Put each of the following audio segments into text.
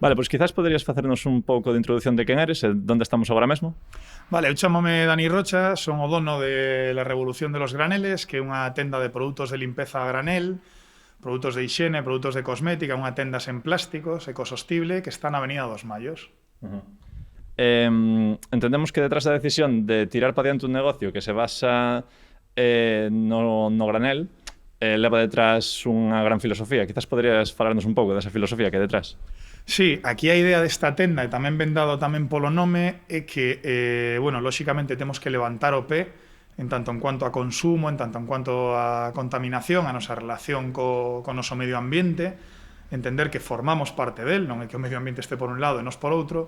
Vale, pois quizás poderías facernos un pouco de introducción de quen eres e onde estamos agora mesmo? Vale, eu chamome Dani Rocha, son o dono de La Revolución de los Graneles, que é unha tenda de produtos de limpeza a granel, produtos de higiene, produtos de cosmética, unha tenda sen plásticos, ecosostible, que está na Avenida dos Mayos. Entendemos que detrás da decisión de tirar para diante un negocio que se basa no granel, leva detrás unha gran filosofía. Quizás poderías falarnos un pouco desa filosofía que hai detrás. Sí, aquí a idea desta tenda, e tamén ben dado tamén polo nome, é que, bueno, lóxicamente temos que levantar o pé en tanto en cuanto a consumo, en tanto en cuanto a contaminación, a nosa relación co noso medio ambiente, entender que formamos parte del, non é que o medio ambiente este por un lado e nos por outro.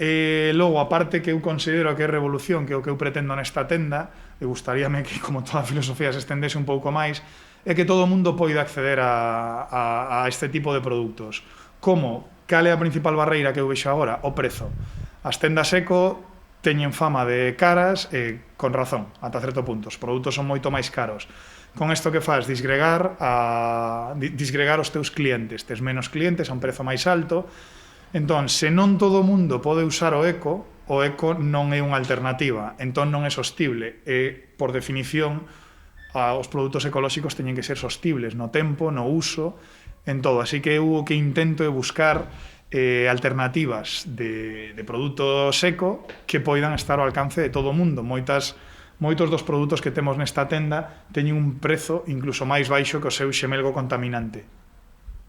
Logo, a parte que eu considero que é revolución, que é o que eu pretendo nesta tenda, e gustaríame que, como toda a filosofía, se estendese un pouco máis, é que todo o mundo poida acceder a este tipo de produtos. Como? Cal é a principal barreira que eu vexo agora? O prezo. As tendas eco teñen fama de caras e con razón, ata certo punto. Os produtos son moito máis caros. Con isto que faz? Disgregar os teus clientes. Tes menos clientes a un prezo máis alto. Entón, se non todo o mundo pode usar o eco non é unha alternativa. Entón, non é sostible. E, por definición, os produtos ecolóxicos teñen que ser sostibles no tempo, no uso, en todo. Así que eu o que intento é buscar alternativas de produto seco que poidan estar ao alcance de todo o mundo. Moitos dos produtos que temos nesta tenda teñen un prezo incluso máis baixo que o seu xemelgo contaminante.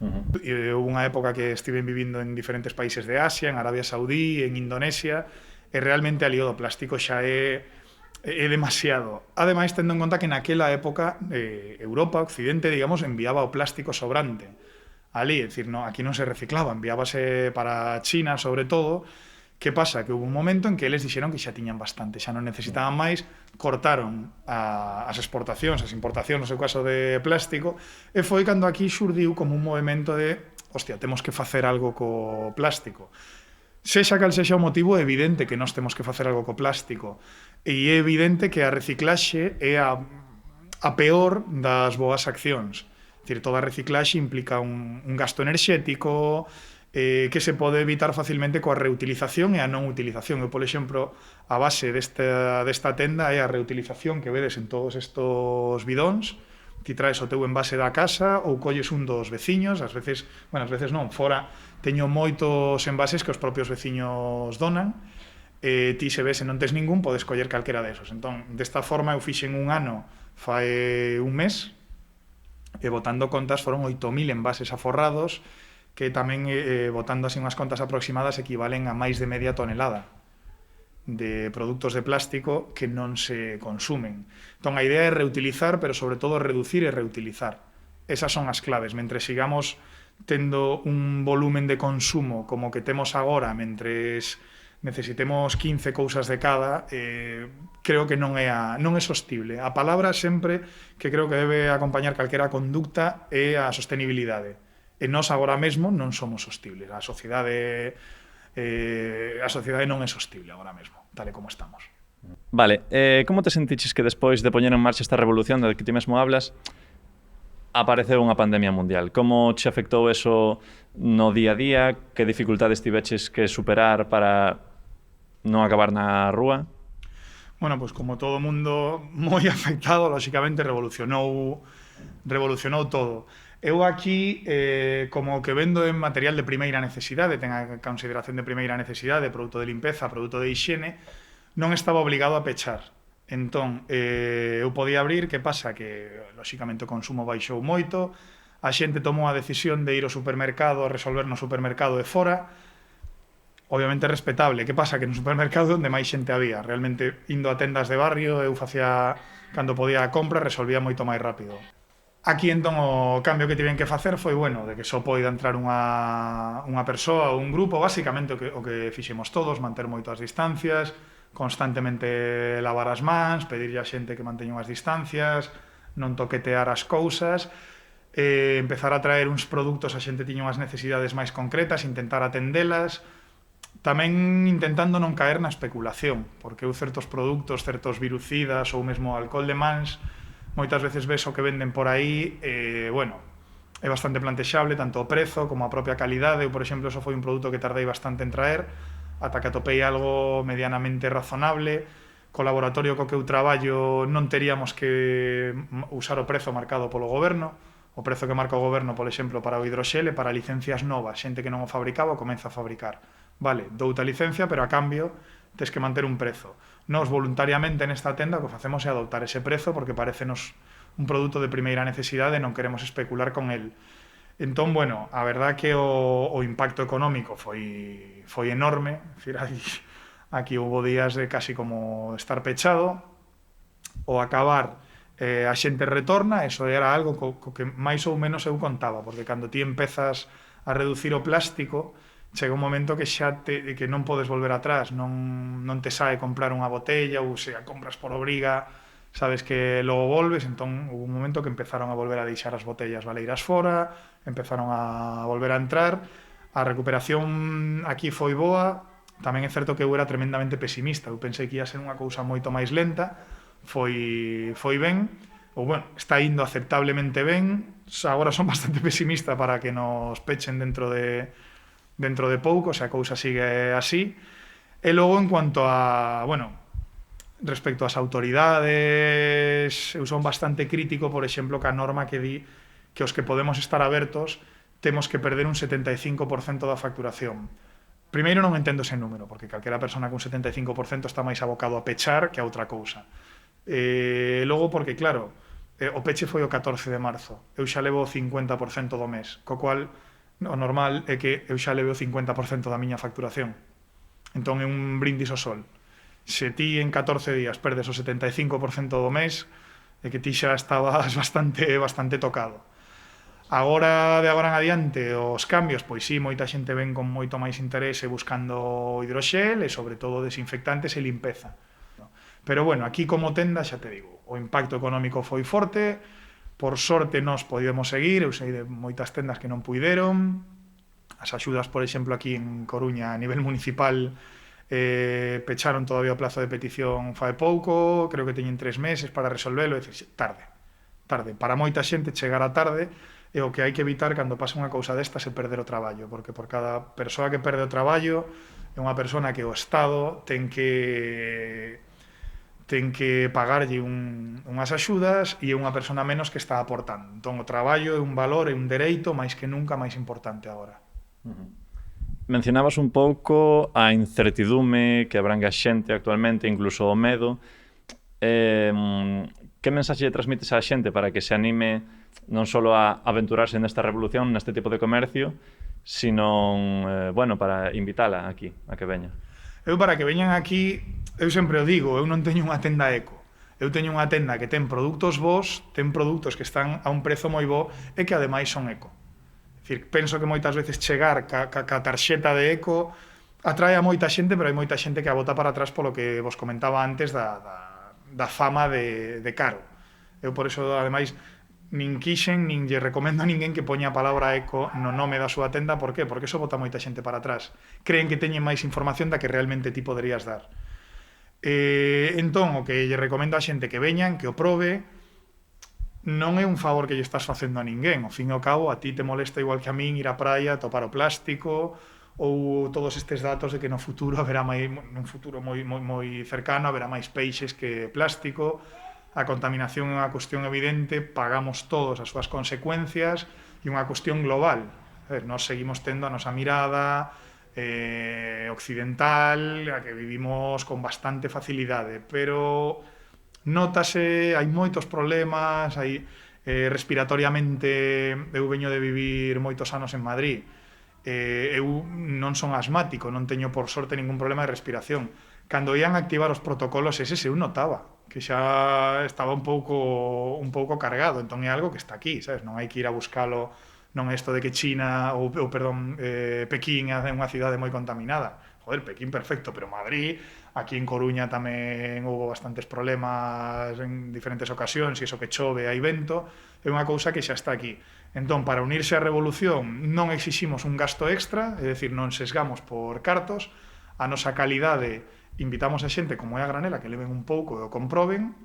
Houve unha época que estive vivindo en diferentes países de Asia, en Arabia Saudí, en Indonesia, e realmente ali o do plástico xa é demasiado. Ademais, tendo en conta que naquela época Europa, Occidente, digamos, enviaba o plástico sobrante. Ali, é dicir, no, aquí non se reciclaba, enviábase para China, sobre todo. Que pasa? Que houve un momento en que eles dixeron que xa tiñan bastante, xa non necesitaban máis, cortaron as exportacións, as importacións, no seu caso de plástico, e foi cando aquí xurdiu como un movimento de, hostia, temos que facer algo co plástico. Sexa cal sexa o motivo, é evidente que nós temos que facer algo co plástico, e é evidente que a reciclaxe é a peor das boas accións. É dicir, toda a reciclaxe implica un gasto enerxético, que se pode evitar facilmente coa reutilización e a non utilización. Eu, por exemplo, a base desta tenda é a reutilización que vedes en todos estos bidóns. Ti traes o teu envase da casa ou colles un dos veciños, ás veces non, fora teño moitos envases que os propios veciños donan, ti se ves e non tes ningún, podes coller calquera desos. Entón, desta forma, eu fixen un ano fai un mes, e botando contas foron 8.000 envases aforrados, que tamén, botando así unhas contas aproximadas, equivalen a máis de media tonelada de produtos de plástico que non se consumen. Entón, a idea é reutilizar, pero sobre todo reducir e reutilizar. Esas son as claves. Mentre sigamos tendo un volumen de consumo como que temos agora, mentres necesitemos 15 cousas de cada, creo que non é sostible. A palabra sempre que creo que debe acompañar calquera conducta é a sostenibilidade. E nós agora mesmo non somos sostibles. A sociedade non é sostible agora mesmo, tal e como estamos. Vale, como te sentiches que despois de poñer en marcha esta revolución da que ti mesmo hablas, apareceu unha pandemia mundial? Como te afectou eso no día a día? Que dificultades tiveches que superar para non acabar na rúa? Bueno, pois como todo o mundo moi afectado, lóxicamente revolucionou todo. Eu aquí, como que vendo en material de primeira necesidade, ten a consideración de primeira necesidade, produto de limpeza, produto de higiene, non estaba obligado a pechar. Entón, eu podía abrir, que pasa? Que, lóxicamente, o consumo baixou moito, a xente tomou a decisión de ir ao supermercado, a resolver no supermercado de fora, obviamente respetable. Que pasa? Que no supermercado onde máis xente había. Realmente, indo a tendas de barrio, eu facía, cando podía a compra, resolvía moito máis rápido. Aquí, entón, o cambio que tiven que facer foi, bueno, de que só poida entrar unha persoa ou un grupo, basicamente o que fixemos todos, manter moito as distancias, constantemente lavar as mans, pedirlle a xente que manteña unhas distancias, non toquetear as cousas, empezar a traer uns produtos, a xente tiña unhas necesidades máis concretas, intentar atendelas, tamén intentando non caer na especulación, porque eu certos produtos, certos virucidas ou mesmo alcohol de mans, moitas veces ves o que venden por aí, bueno, é bastante plantexable, tanto o prezo como a propia calidade. Eu, por exemplo, eso foi un produto que tardei bastante en traer, ata que atopei algo medianamente razonable. Co laboratorio co que eu traballo non teríamos que usar o prezo marcado polo goberno. O prezo que marca o goberno, por exemplo, para o hidroxel e para licencias novas, xente que non o fabricaba o comeza a fabricar. Vale, douta licencia, pero a cambio tes que manter un prezo. Nos voluntariamente nesta tenda o que facemos é adoptar ese prezo porque parecenos un produto de primeira necesidade e non queremos especular con el. Entón, bueno, a verdad que o impacto económico foi enorme. É dicir, aquí houve días de casi como estar pechado. O acabar a xente retorna, eso era algo co que máis ou menos eu contaba, porque cando ti empezas a reducir o plástico, chega un momento que xa que non podes volver atrás, non te sae comprar unha botella, ou se a compras por obriga, sabes que logo volves. Entón, houve un momento que empezaron a volver a deixar as botellas baleiras fora, empezaron a volver a entrar, a recuperación aquí foi boa. Tamén é certo que eu era tremendamente pesimista, eu pensei que ia ser unha cousa moito máis lenta, foi ben, ou bueno, está indo aceptablemente ben. Agora son bastante pesimista para que nos pechen dentro de pouco, se a cousa sigue así. E logo, en cuanto a, bueno, respecto ás autoridades, eu son bastante crítico, por exemplo, ca norma que di que os que podemos estar abertos temos que perder un 75% da facturación. Primeiro, non entendo ese número, porque calquera persona con 75% está máis abocado a pechar que a outra cousa. Logo, porque, claro, o peche foi o 14 de marzo, eu xa levo o 50% do mes, co cual o normal é que eu xa leve o 50% da miña facturación. Entón é un brindis ao sol. Se ti en 14 días perdes o 75% do mes, é que ti xa estabas bastante tocado. Agora, de agora en adiante, os cambios, pois sí, moita xente ven con moito máis interese buscando hidroxel e, sobre todo, desinfectantes e limpeza. Pero, bueno, aquí como tenda, xa te digo, o impacto económico foi forte. Por sorte, nós podíamos seguir. Eu sei de moitas tendas que non puideron. As axudas, por exemplo, aquí en Coruña, a nivel municipal, pecharon todavía o plazo de petición fai pouco. Creo que teñen 3 meses para resolvelo. É dicir, tarde. Para moita xente chegar a tarde é o que hai que evitar cando pasa unha cousa destas, é perder o traballo, porque por cada persoa que perde o traballo é unha persona que o Estado ten que pagarlle unhas axudas e é unha persona menos que está aportando. Entón, o traballo é un valor, é un dereito máis que nunca máis importante agora. Mencionabas un pouco a incertidume que abrangue a xente actualmente, incluso o medo. Que mensaxe lle transmites á xente para que se anime non só a aventurarse nesta revolución, neste tipo de comercio, sino, bueno, para invitala aquí, a que veña? Eu, para que veñan aquí, eu sempre o digo, eu non teño unha tenda eco. Eu teño unha tenda que ten produtos bons, ten produtos que están a un prezo moi bo e que ademais son eco. É dicir, penso que moitas veces chegar ca tarxeta de eco atrae a moita xente, pero hai moita xente que a bota para atrás polo que vos comentaba antes da fama de caro. Eu, por iso, ademais, nin lle recomendo a ninguén que poña a palabra eco no nome da súa tenda. Por qué? Porque eso bota moita xente para atrás. Creen que teñen máis información da que realmente ti poderías dar. Entón, o que lle recomendo a xente que veñan, que o probe, non é un favor que lle estás facendo a ninguén. Ao fin e ao cabo, a ti te molesta igual que a min ir á praia, topar o plástico, ou todos estes datos de que no futuro haberá nun futuro moi cercano haberá máis peixes que plástico. A contaminación é unha cuestión evidente, pagamos todos as súas consecuencias, e unha cuestión global. Nós seguimos tendo a nosa mirada occidental, a que vivimos con bastante facilidade, pero nótase, hai moitos problemas, hai respiratoriamente. Eu veño de vivir moitos anos en Madrid, eu non son asmático, non teño por sorte ningún problema de respiración. Cando ian a activar os protocolos eses, eu notaba que xa estaba un pouco cargado. Entón é algo que está aquí, sabes? Non hai que ir a buscalo. Non é isto de que China Pekín é unha cidade moi contaminada. Joder, Pekín perfecto, pero Madrid, aquí en Coruña tamén houve bastantes problemas en diferentes ocasións, e iso que chove, hai vento, é unha cousa que xa está aquí. Entón, para unirse á revolución non exiximos un gasto extra, é dicir, non sesgamos por cartos, a nosa calidade invitamos a xente como é a granela que leven un pouco e o comproben.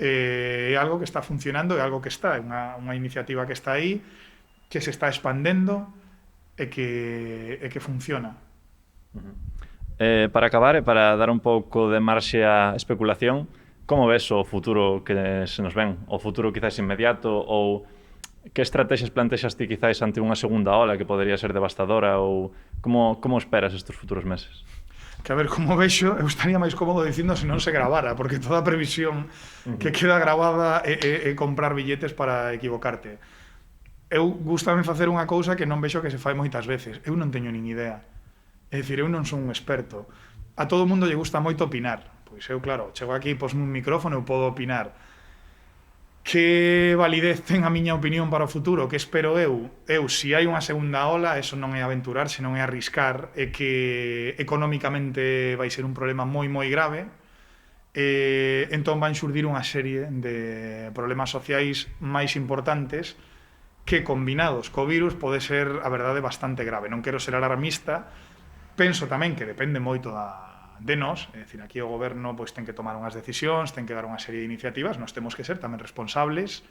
É algo que está funcionando, é algo que está, é unha iniciativa que está aí. que se está expandendo e que funciona. Para acabar e para dar un pouco de marxe á especulación, como ves o futuro que se nos ven? O futuro quizás inmediato ou que estrategias plantexas ti quizás ante unha segunda ola que podería ser devastadora ou como esperas estes futuros meses? Que a ver, como vexo, eu estaría máis cómodo dicindo se non se gravara, porque toda a previsión que queda gravada é comprar billetes para equivocarte. Eu gustame facer unha cousa que non vexo que se fai moitas veces. Eu non teño nin idea. É dicir, eu non son un experto. A todo mundo lle gusta moito opinar. Pois eu, claro, chego aquí, posme un micrófono e podo opinar. Que validez ten a miña opinión para o futuro? Que espero eu? Se hai unha segunda ola, eso non é aventurar, senón é arriscar, é que económicamente vai ser un problema moi grave, entón van xurdir unha serie de problemas sociais máis importantes que combinados co virus pode ser, a verdade, bastante grave. Non quero ser alarmista, penso tamén que depende moito de nós, é dicir, aquí o goberno pois ten que tomar unhas decisións, ten que dar unha serie de iniciativas, nós temos que ser tamén responsables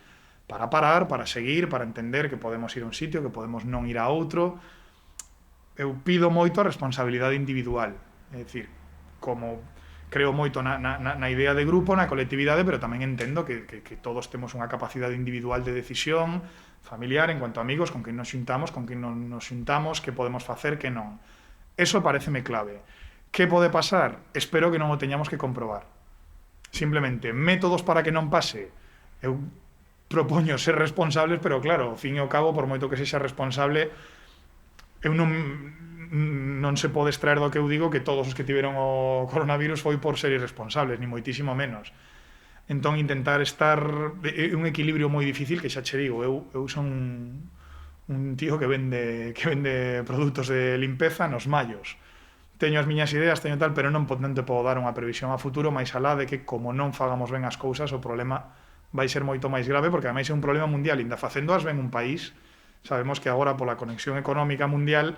para parar, para seguir, para entender que podemos ir a un sitio, que podemos non ir a outro. Eu pido moito a responsabilidade individual, é dicir, como creo moito na idea de grupo, na colectividade, pero tamén entendo que todos temos unha capacidade individual de decisión familiar en cuanto a amigos, con quen nos xuntamos, con quen non nos xuntamos, que podemos facer, que non. Eso pareceme clave. Que pode pasar? Espero que non o teñamos que comprobar. Simplemente, métodos para que non pase. Eu propoño ser responsables, pero claro, ao fin e ao cabo, por moito que sexa responsable, eu non se pode extraer do que eu digo que todos os que tiveron o coronavirus foi por ser irresponsables, ni moitísimo menos. Entón, intentar estar... É un equilibrio moi difícil que xa che digo, eu son un tío que vende produtos de limpeza nos mallos. Teño as miñas ideas, teño tal, pero non te podo dar unha previsión a futuro máis alá de que como non fagamos ben as cousas, o problema vai ser moito máis grave, porque ademais é un problema mundial, inda facéndoas ben un país, sabemos que agora pola conexión económica mundial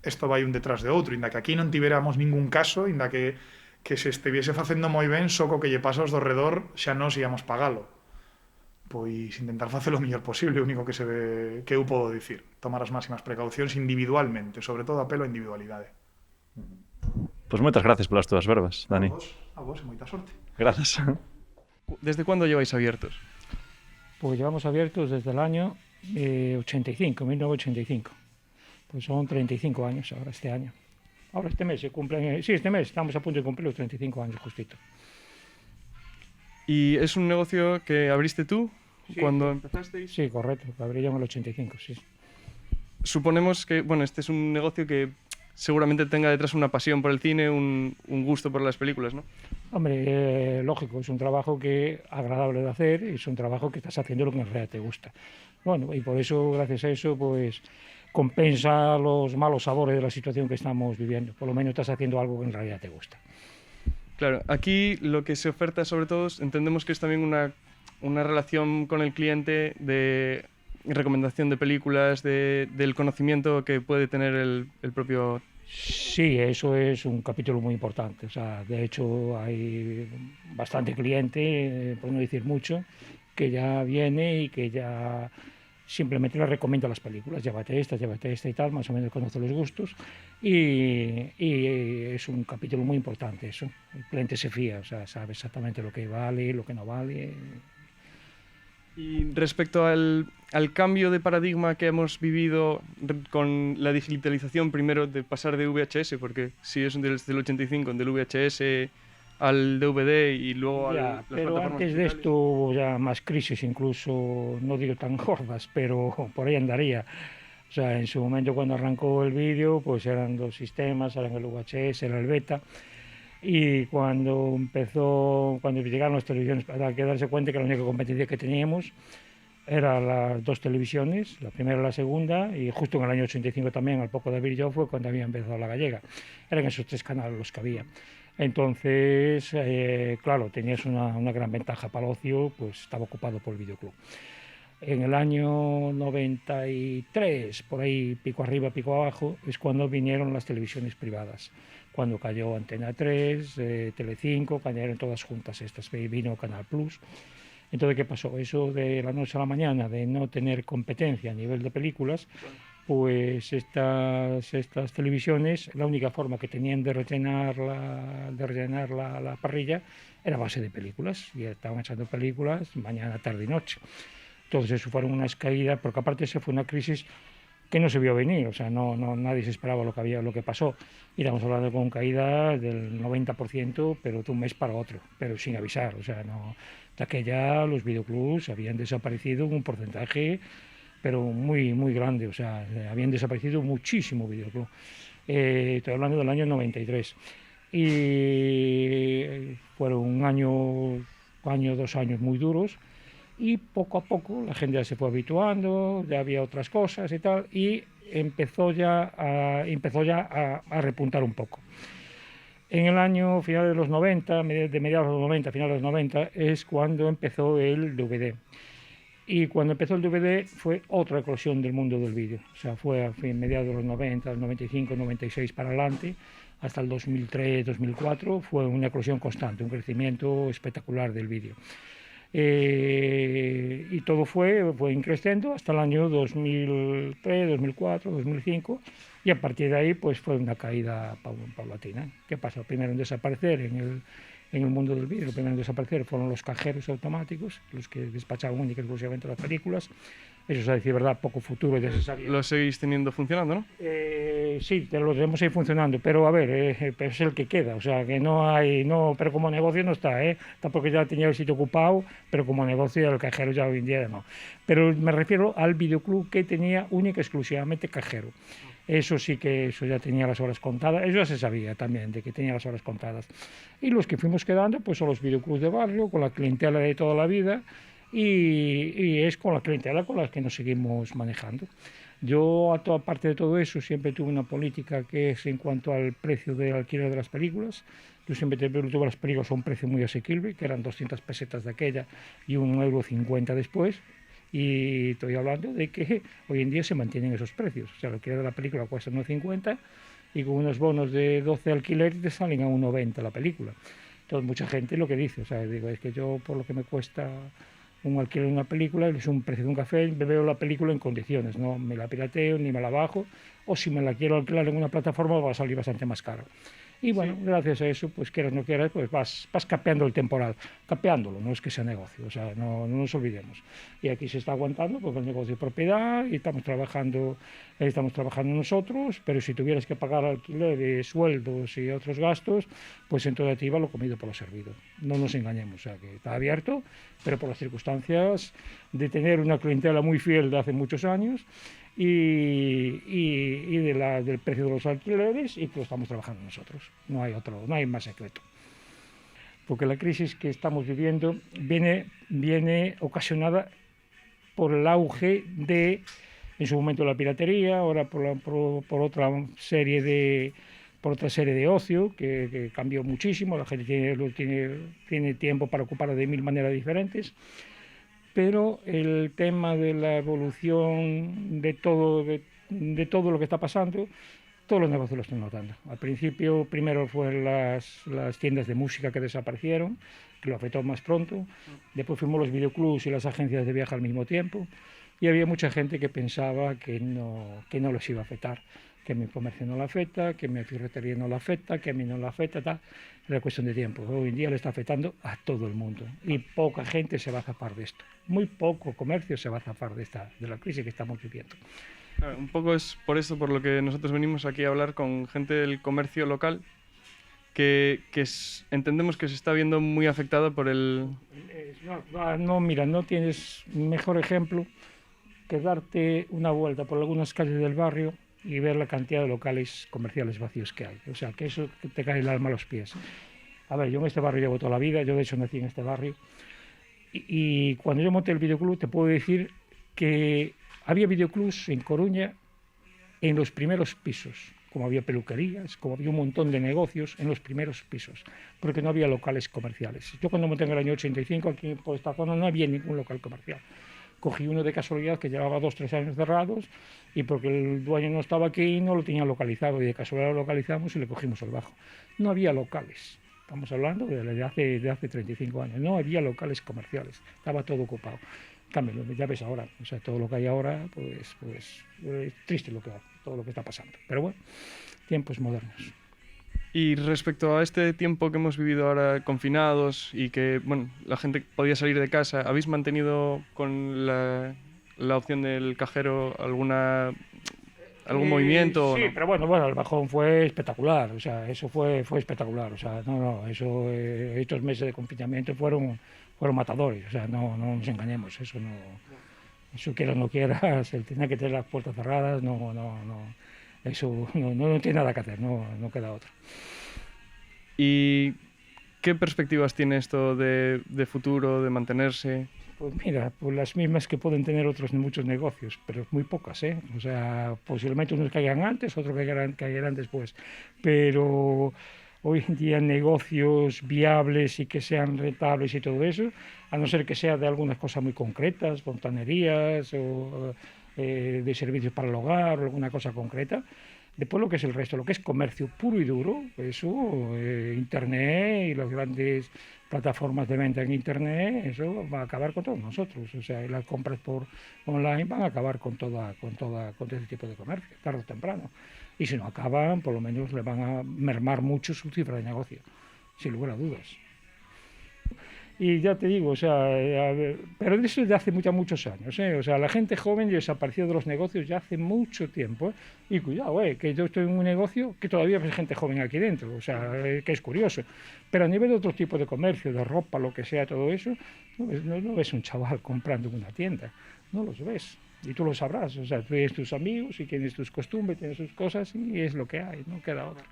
isto vai un detrás de outro, inda que aquí non tiveramos ningún caso, inda que se estiviese facendo moi ben, só co que lle pasa aos do redor xa nos íamos pagalo. Pois intentar facer o mellor posible, o único que eu podo dicir, tomar as máximas precaucións individualmente, sobre todo apelo á individualidade. Pois moitas gracias polas túas verbas, Dani. A vos e moita sorte. Grazas. ¿Desde cuándo lleváis abiertos? Pues llevamos abiertos desde el año 1985. Pues son 35 años ahora, este año. Ahora este mes se cumplen... Sí, este mes estamos a punto de cumplir los 35 años, justito. ¿Y es un negocio que abriste tú Sí. cuando empezasteis? Sí, correcto, lo abrí yo en el 85, sí. Suponemos que, bueno, este es un negocio que seguramente tenga detrás una pasión por el cine, un gusto por las películas, ¿no? Hombre, lógico, es un trabajo que agradable de hacer y es un trabajo que estás haciendo lo que en realidad te gusta. Bueno, y por eso, gracias a eso, pues compensa los malos sabores de la situación que estamos viviendo. Por lo menos estás haciendo algo que en realidad te gusta. Claro, aquí lo que se oferta sobre todo, entendemos que es también una relación con el cliente de recomendación de películas, del conocimiento que puede tener el propio... Sí, eso es un capítulo muy importante. O sea, de hecho, hay bastante cliente, por no decir mucho, que ya viene y que ya simplemente le recomiendo las películas. Llévate esta y tal, más o menos conoce los gustos. Y es un capítulo muy importante eso. El cliente se fía, o sea, sabe exactamente lo que vale, lo que no vale. Y respecto al cambio de paradigma que hemos vivido con la digitalización, primero de pasar de VHS, porque sí es desde el 85, del VHS al DVD y luego ya, a las pero plataformas antes de digitales. esto hubo ya más crisis, incluso, no digo tan gordas, pero por ahí andaría. O sea, en su momento cuando arrancó el vídeo, pues eran dos sistemas, eran el VHS, era el beta. Y cuando llegaron las televisiones, para que darse cuenta que la única competencia que teníamos eran las dos televisiones, la primera y la segunda, y justo en el año 85 también, al poco de abrir yo, fue cuando había empezado la gallega. Eran esos tres canales los que había. Entonces, claro, tenías una gran ventaja para el ocio, pues estaba ocupado por el videoclub. En el año 93, por ahí pico arriba, pico abajo, es cuando vinieron las televisiones privadas. Cuando cayó Antena 3, Telecinco, cayeron todas juntas estas, vino Canal Plus. Entonces, ¿qué pasó? Eso de la noche a la mañana, de no tener competencia a nivel de películas, pues estas televisiones, la única forma que tenían de rellenar la parrilla era a base de películas, y estaban echando películas mañana, tarde y noche. Entonces eso fueron unas caídas, porque aparte esa fue una crisis que no se vio venir, o sea, nadie se esperaba lo que pasó. Y estamos hablando con caídas del 90%, pero de un mes para otro, pero sin avisar, o sea, no, de aquella los videoclubs habían desaparecido un porcentaje, pero muy, muy grande, o sea, habían desaparecido muchísimo videoclub. Estoy hablando del año 93. Y fueron un año, 2 años muy duros, y poco a poco la gente ya se fue habituando, ya había otras cosas y tal, y empezó ya a repuntar un poco. En el año final de los 90, de mediados de los 90, final de los 90, es cuando empezó el DVD. Y cuando empezó el DVD fue otra eclosión del mundo del vídeo. O sea, fue a mediados de los 90, 95, 96 para adelante, hasta el 2003, 2004, fue una eclosión constante, un crecimiento espectacular del vídeo. Y todo fue increciendo hasta el año 2003, 2004, 2005, y a partir de ahí pues fue una caída paulatina. ¿Qué pasó? Primero en desaparecer en el mundo del vídeo, primero en desaparecer fueron los cajeros automáticos, los que despachaban únicamente y exclusivamente las películas. Eso es, a decir verdad, poco futuro y necesario. Lo seguís teniendo funcionando, ¿no? Sí, lo tenemos ahí funcionando, pero a ver, pero es el que queda, o sea, que pero como negocio no está, tampoco ya tenía el sitio ocupado, pero como negocio el cajero ya hoy en día no. Pero me refiero al videoclub que tenía única y exclusivamente cajero. Eso sí que eso ya tenía las horas contadas, eso ya se sabía también, de que tenía las horas contadas. Y los que fuimos quedando pues son los videoclubs de barrio, con la clientela de toda la vida, y es con la clientela con la que nos seguimos manejando. Yo, a toda parte de todo eso, siempre tuve una política que es en cuanto al precio del alquiler de las películas. Yo siempre tuve las películas a un precio muy asequible, que eran 200 pesetas de aquella y 1,50 € después. Y estoy hablando de que hoy en día se mantienen esos precios. O sea, el alquiler de la película cuesta 1,50 y con unos bonos de 12 alquileres te salen a 1,90 la película. Entonces, mucha gente lo que dice, o sea, digo, es que yo por lo que me cuesta un alquiler de una película, es un precio de un café, me veo la película en condiciones, no me la pirateo ni me la bajo, o si me la quiero alquilar en una plataforma va a salir bastante más caro. Y bueno, sí, gracias a eso, pues quieras o no quieras, pues vas capeando el temporal, capeándolo, no es que sea negocio, o sea, no nos olvidemos. Y aquí se está aguantando pues el negocio de propiedad y estamos trabajando nosotros, pero si tuvieras que pagar alquileres, sueldos y otros gastos, pues en toda iba lo comido por lo servido. No nos engañemos, o sea, que está abierto, pero por las circunstancias de tener una clientela muy fiel de hace muchos años, y del precio de los alquileres, y que lo estamos trabajando nosotros. No hay más secreto. Porque la crisis que estamos viviendo viene ocasionada por el auge de, en su momento, la piratería, ahora por otra serie de ocio que cambió muchísimo. La gente tiene tiempo para ocuparlo de 1000 maneras diferentes. Pero el tema de la evolución de todo lo que está pasando, todos los negocios lo están notando. Al principio, primero fueron las tiendas de música que desaparecieron, que lo afectó más pronto. Después fuimos los videoclubs y las agencias de viaje al mismo tiempo. Y había mucha gente que pensaba que no les iba a afectar, que mi comercio no la afecta, que mi ferretería no la afecta, que a mí no la afecta, tal. Era cuestión de tiempo. Hoy en día le está afectando a todo el mundo y poca gente se va a zafar de esto. Muy poco comercio se va a zafar de la crisis que estamos viviendo. Claro, un poco es por eso por lo que nosotros venimos aquí a hablar con gente del comercio local, que entendemos que se está viendo muy afectado por el... Mira, no tienes mejor ejemplo que darte una vuelta por algunas calles del barrio y ver la cantidad de locales comerciales vacíos que hay. O sea, que eso te cae el alma a los pies. A ver, yo en este barrio llevo toda la vida, yo de hecho nací en este barrio, y cuando yo monté el videoclub te puedo decir que había videoclubs en Coruña en los primeros pisos, como había peluquerías, como había un montón de negocios en los primeros pisos, porque no había locales comerciales. Yo cuando monté en el año 85, aquí por esta zona no había ningún local comercial. Cogí uno de casualidad que llevaba 2 o 3 años cerrados, y porque el dueño no lo tenía localizado, y de casualidad lo localizamos y le cogimos el bajo. No había locales. Estamos hablando de hace 35 años. No había locales comerciales, estaba todo ocupado. En cambio, ya ves ahora, o sea, todo lo que hay ahora, pues es triste lo que hay, todo lo que está pasando. Pero bueno, tiempos modernos. Y respecto a este tiempo que hemos vivido ahora confinados y que, bueno, la gente podía salir de casa, ¿habéis mantenido con la opción del cajero algún movimiento? Sí, ¿o no? pero bueno, el bajón fue espectacular, o sea, eso fue espectacular, o sea, eso, estos meses de confinamiento fueron matadores, o sea, no nos engañemos, eso quiera o no quiera, se tiene que tener las puertas cerradas, eso no tiene nada que hacer, no queda otra. ¿Y qué perspectivas tiene esto de futuro, de mantenerse? Pues mira, pues las mismas que pueden tener otros muchos negocios, pero muy pocas, ¿eh? O sea, posiblemente unos caigan antes, otros caerán después, pero hoy en día negocios viables y que sean rentables y todo eso, a no ser que sea de algunas cosas muy concretas, fontanerías o de servicios para el hogar o alguna cosa concreta. Después lo que es el resto, lo que es comercio puro y duro, eso, Internet y las grandes plataformas de venta en Internet, eso va a acabar con todos nosotros. O sea, las compras por online van a acabar con todo ese tipo de comercio, tarde o temprano. Y si no acaban, por lo menos le van a mermar mucho su cifra de negocio, sin lugar a dudas. Y ya te digo, o sea, pero eso es de hace muchos años, ¿eh? O sea, la gente joven desapareció de los negocios ya hace mucho tiempo, ¿eh? Y cuidado, que yo estoy en un negocio que todavía hay gente joven aquí dentro, o sea, que es curioso. Pero a nivel de otro tipo de comercio, de ropa, lo que sea, todo eso, no ves un chaval comprando en una tienda, no los ves. Y tú lo sabrás, o sea, tú tienes tus amigos y tienes tus costumbres, tienes tus cosas y es lo que hay, no queda otra.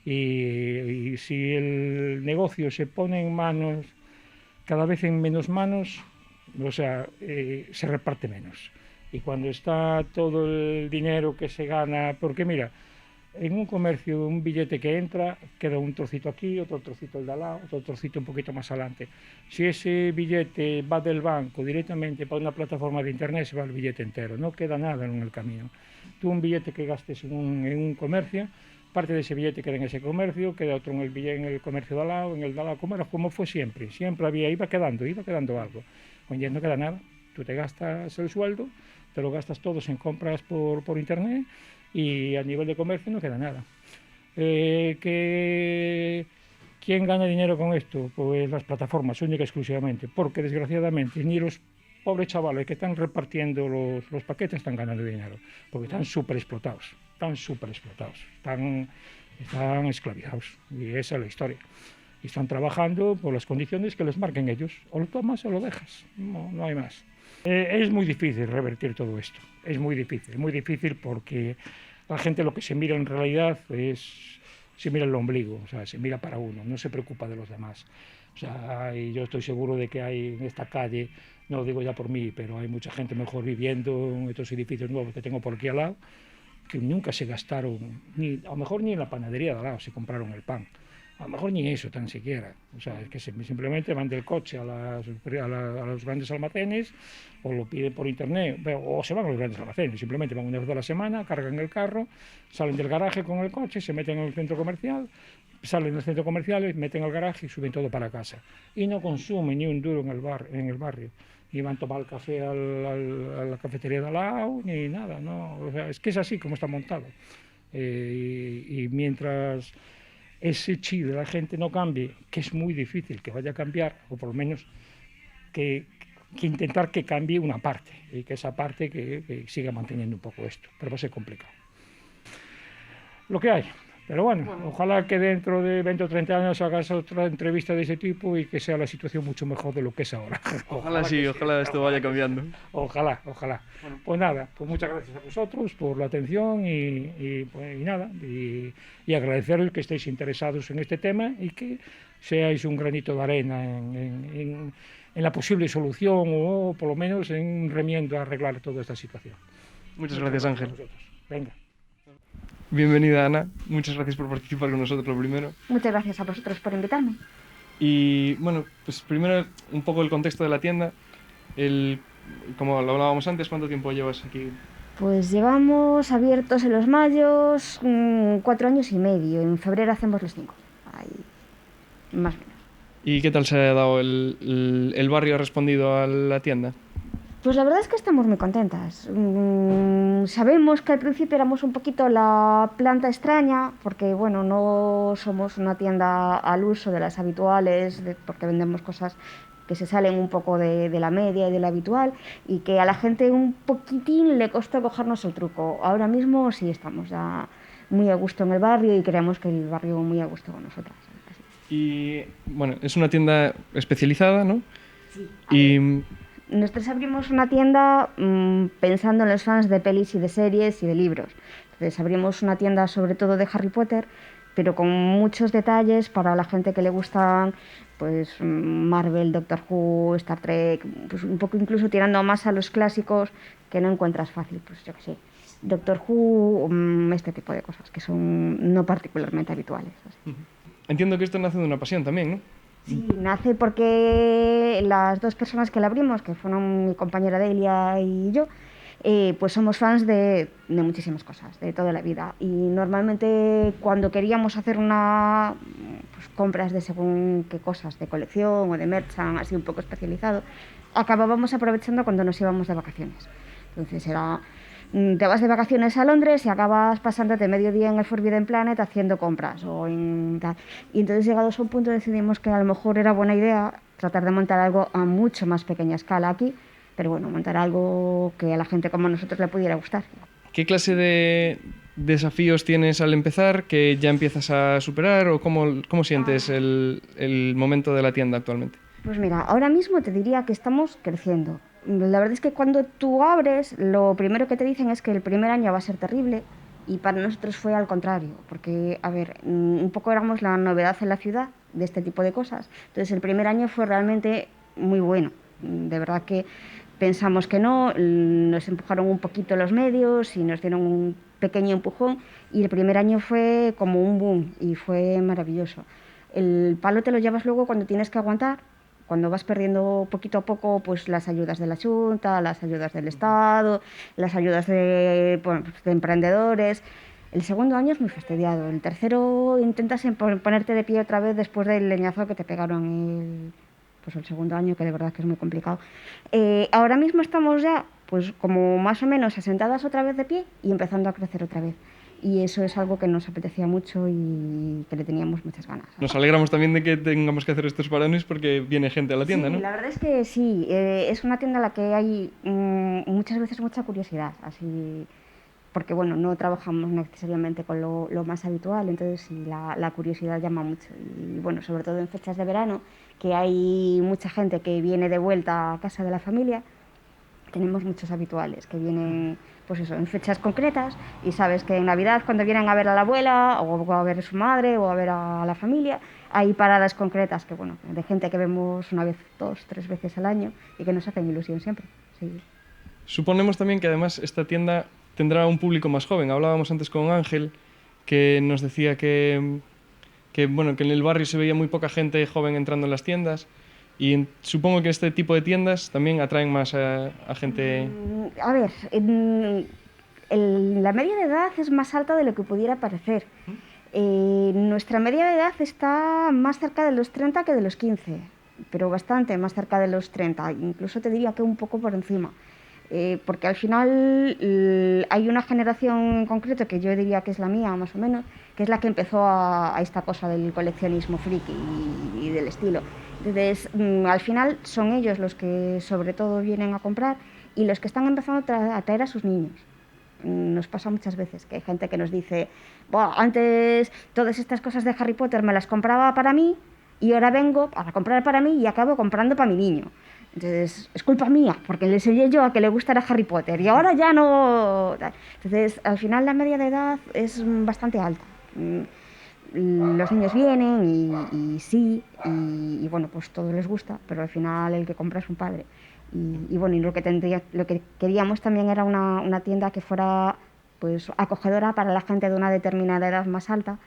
Y si el negocio se pone en manos, cada vez en menos manos, o sea, se reparte menos. Y cuando está todo el dinero que se gana, porque mira, en un comercio, un billete que entra, queda un trocito aquí, otro trocito el de al lado, otro trocito un poquito más adelante. Si ese billete va del banco directamente para una plataforma de internet, se va el billete entero, no queda nada en el camino. Tú un billete que gastes en un comercio, parte de ese billete queda en ese comercio, queda otro en el comercio de al lado, en el de al lado, como fue siempre iba quedando algo. Hoy en día no queda nada, tú te gastas el sueldo, te lo gastas todos en compras por internet y a nivel de comercio no queda nada. ¿Quién gana dinero con esto? Pues las plataformas, única y exclusivamente, porque desgraciadamente ni los pobres chavales que están repartiendo los paquetes están ganando dinero, porque están súper explotados, están esclavizados, y esa es la historia. Y están trabajando por las condiciones que les marquen ellos, o lo tomas o lo dejas, no hay más. Es muy difícil revertir todo esto, es muy difícil porque la gente lo que se mira en realidad se mira el ombligo, o sea, se mira para uno, no se preocupa de los demás. O sea, y yo estoy seguro de que hay en esta calle, no lo digo ya por mí, pero hay mucha gente mejor viviendo en estos edificios nuevos que tengo por aquí al lado, que nunca se gastaron, a lo mejor ni en la panadería de al lado se compraron el pan. A lo mejor ni eso tan siquiera, o sea, es que simplemente van del coche a los grandes almacenes o lo piden por internet, o se van a los grandes almacenes, simplemente van una vez a la semana, cargan el carro, salen del garaje con el coche, se meten en el centro comercial, salen del centro comercial, meten al garaje y suben todo para casa. Y no consumen ni un duro en el barrio, ni van a tomar el café a la cafetería de al lado, ni nada, no, o sea, es que es así como está montado. Y mientras ese chip de la gente no cambie, que es muy difícil que vaya a cambiar, o por lo menos que intentar que cambie una parte, y que esa parte que siga manteniendo un poco esto, pero va a ser complicado. Lo que hay. Pero bueno, ojalá que dentro de 20 o 30 años hagas otra entrevista de ese tipo y que sea la situación mucho mejor de lo que es ahora. Ojalá sí, ojalá esto vaya cambiando. Ojalá. Pues nada, pues muchas gracias a vosotros por la atención y nada, y agradeceros que estéis interesados en este tema y que seáis un granito de arena en la posible solución o por lo menos en un remiendo a arreglar toda esta situación. Muchas gracias, Ángel. Venga. Bienvenida, Ana. Muchas gracias por participar con nosotros, lo primero. Muchas gracias a vosotros por invitarme. Y bueno, pues primero un poco el contexto de la tienda. Como lo hablábamos antes, ¿cuánto tiempo llevas aquí? Pues llevamos abiertos en los mayos 4 años y medio. En febrero hacemos los 5. más o menos. ¿Y qué tal se ha dado el barrio ha respondido a la tienda? Pues la verdad es que estamos muy contentas. Sabemos que al principio éramos un poquito la planta extraña, porque bueno, no somos una tienda al uso de las habituales, porque vendemos cosas que se salen un poco de la media y de la habitual, y que a la gente un poquitín le costó cogernos el truco. Ahora mismo sí estamos ya muy a gusto en el barrio y creemos que el barrio muy a gusto con nosotras. Y bueno, es una tienda especializada, ¿no? Sí. Y Nosotros abrimos una tienda pensando en los fans de pelis y de series y de libros. Entonces abrimos una tienda sobre todo de Harry Potter, pero con muchos detalles para la gente que le gustan pues Marvel, Doctor Who, Star Trek, pues un poco incluso tirando más a los clásicos que no encuentras fácil, pues yo qué sé. Doctor Who, este tipo de cosas que son no particularmente habituales. Así. entiendo que esto nace de una pasión también, ¿no? Sí, nace porque las dos personas que la abrimos, que fueron mi compañera Delia y yo, pues somos fans de muchísimas cosas, de toda la vida. Y normalmente cuando queríamos hacer pues, compras de según qué cosas, de colección o de merchant, así un poco especializado, acabábamos aprovechando cuando nos íbamos de vacaciones. Entonces te vas de vacaciones a Londres y acabas pasándote medio día en el Forbidden Planet haciendo compras y entonces llegados a un punto decidimos que a lo mejor era buena idea tratar de montar algo a mucho más pequeña escala aquí, pero bueno, montar algo que a la gente como a nosotros le pudiera gustar. ¿Qué clase de desafíos tienes al empezar que ya empiezas a superar o cómo sientes el momento de la tienda actualmente? Pues mira, ahora mismo te diría que estamos creciendo. La verdad es que cuando tú abres, lo primero que te dicen es que el primer año va a ser terrible y para nosotros fue al contrario, porque, a ver, un poco éramos la novedad en la ciudad de este tipo de cosas. Entonces el primer año fue realmente muy bueno. De verdad que pensamos que no, nos empujaron un poquito los medios y nos dieron un pequeño empujón y el primer año fue como un boom y fue maravilloso. El palo te lo llevas luego cuando tienes que aguantar, cuando vas perdiendo poquito a poco pues las ayudas de la Junta, las ayudas del Estado, las ayudas bueno, de emprendedores. El segundo año es muy fastidiado. El tercero intentas ponerte de pie otra vez después del leñazo que te pegaron pues el segundo año, que de verdad que es muy complicado. Ahora mismo estamos ya pues como más o menos asentadas otra vez de pie y empezando a crecer otra vez. Y eso es algo que nos apetecía mucho y que le teníamos muchas ganas. Nos alegramos también de que tengamos que hacer estos parones porque viene gente a la tienda, Sí, ¿no? la verdad es que sí, es una tienda en la que hay muchas veces mucha curiosidad, así, porque bueno, no trabajamos necesariamente con lo más habitual, entonces sí, la curiosidad llama mucho. Y bueno, sobre todo en fechas de verano, que hay mucha gente que viene de vuelta a casa de la familia, tenemos muchos habituales que vienen pues eso, en fechas concretas y sabes que en Navidad cuando vienen a ver a la abuela o a ver a su madre o a ver a la familia hay paradas concretas que bueno, de gente que vemos una vez, 2, 3 veces al año y que nos hacen ilusión siempre. Sí. Suponemos también que además esta tienda tendrá un público más joven. Hablábamos antes con Ángel que nos decía bueno, que en el barrio se veía muy poca gente joven entrando en las tiendas. Y supongo que este tipo de tiendas también atraen más a gente... A ver, la media de edad es más alta de lo que pudiera parecer. Nuestra media de edad está más cerca de los 30 que de los 15, pero bastante más cerca de los 30, incluso te diría que un poco por encima. Porque al final hay una generación en concreto que yo diría que es la mía más o menos, que es la que empezó a esta cosa del coleccionismo friki y del estilo. Entonces al final son ellos los que sobre todo vienen a comprar y los que están empezando a traer a sus niños. Nos pasa muchas veces que hay gente que nos dice, antes todas estas cosas de Harry Potter me las compraba para mí y ahora vengo para comprar para mí y acabo comprando para mi niño. Entonces, es culpa mía, porque le enseñé yo a que le gustara Harry Potter y ahora ya no... Entonces, al final la media de edad es bastante alta. Los niños vienen y sí, y bueno, pues todo les gusta, pero al final el que compra es un padre. Y bueno, y lo que queríamos también era una tienda que fuera pues acogedora para la gente de una determinada edad más alta,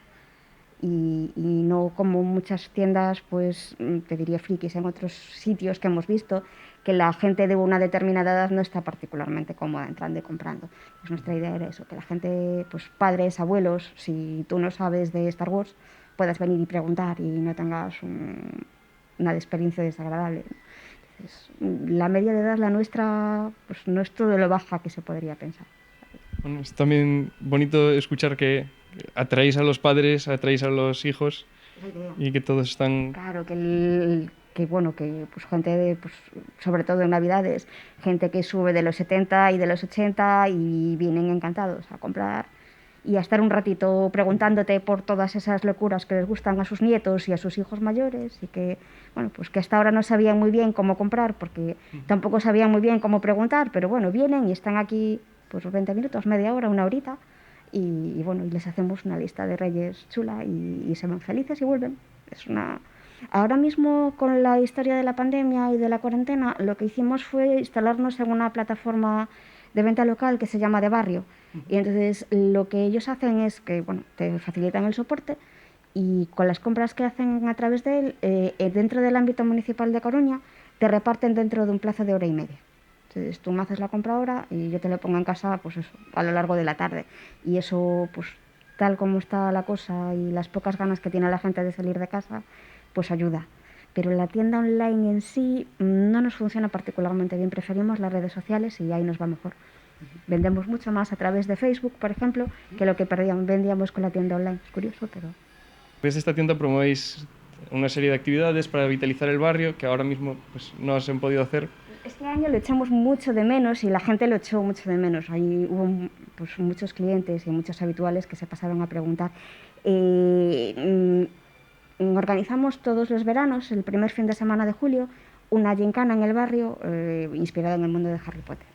y no como muchas tiendas, pues te diría frikis en otros sitios que hemos visto, que la gente de una determinada edad no está particularmente cómoda entrando y comprando. Pues nuestra idea era eso, que la gente, pues padres, abuelos, si tú no sabes de Star Wars, puedas venir y preguntar y no tengas una experiencia desagradable. Entonces, la media de edad, la nuestra, pues no es todo lo baja que se podría pensar. Bueno, es también bonito escuchar que atraéis a los padres, atraéis a los hijos y que todos están... Claro, que pues gente pues, sobre todo en Navidades, gente que sube de los 70 y de los 80 y vienen encantados a comprar y a estar un ratito preguntándote por todas esas locuras que les gustan a sus nietos y a sus hijos mayores y que, bueno, pues que hasta ahora no sabían muy bien cómo comprar porque tampoco sabían muy bien cómo preguntar, pero bueno, vienen y están aquí pues 20 minutos, media hora, una horita y bueno, y les hacemos una lista de reyes chula y se van felices y vuelven. Ahora mismo con la historia de la pandemia y de la cuarentena, lo que hicimos fue instalarnos en una plataforma de venta local que se llama De Barrio. Y entonces lo que ellos hacen es que, bueno, te facilitan el soporte y con las compras que hacen a través de él, dentro del ámbito municipal de Coruña, te reparten dentro de un plazo de hora y media. Entonces tú me haces la compra ahora y yo te lo pongo en casa, pues eso, a lo largo de la tarde. Y eso, pues tal como está la cosa y las pocas ganas que tiene la gente de salir de casa, pues ayuda. Pero la tienda online en sí no nos funciona particularmente bien. Preferimos las redes sociales y ahí nos va mejor. Vendemos mucho más a través de Facebook, por ejemplo, que lo que vendíamos con la tienda online. Es curioso, pero... Desde esta tienda promovéis una serie de actividades para vitalizar el barrio que ahora mismo pues, no se han podido hacer. Este año lo echamos mucho de menos y la gente lo echó mucho de menos. Ahí hubo pues, muchos clientes y muchos habituales que se pasaron a preguntar. Organizamos todos los veranos, el primer fin de semana de julio, una gincana en el barrio inspirada en el mundo de Harry Potter.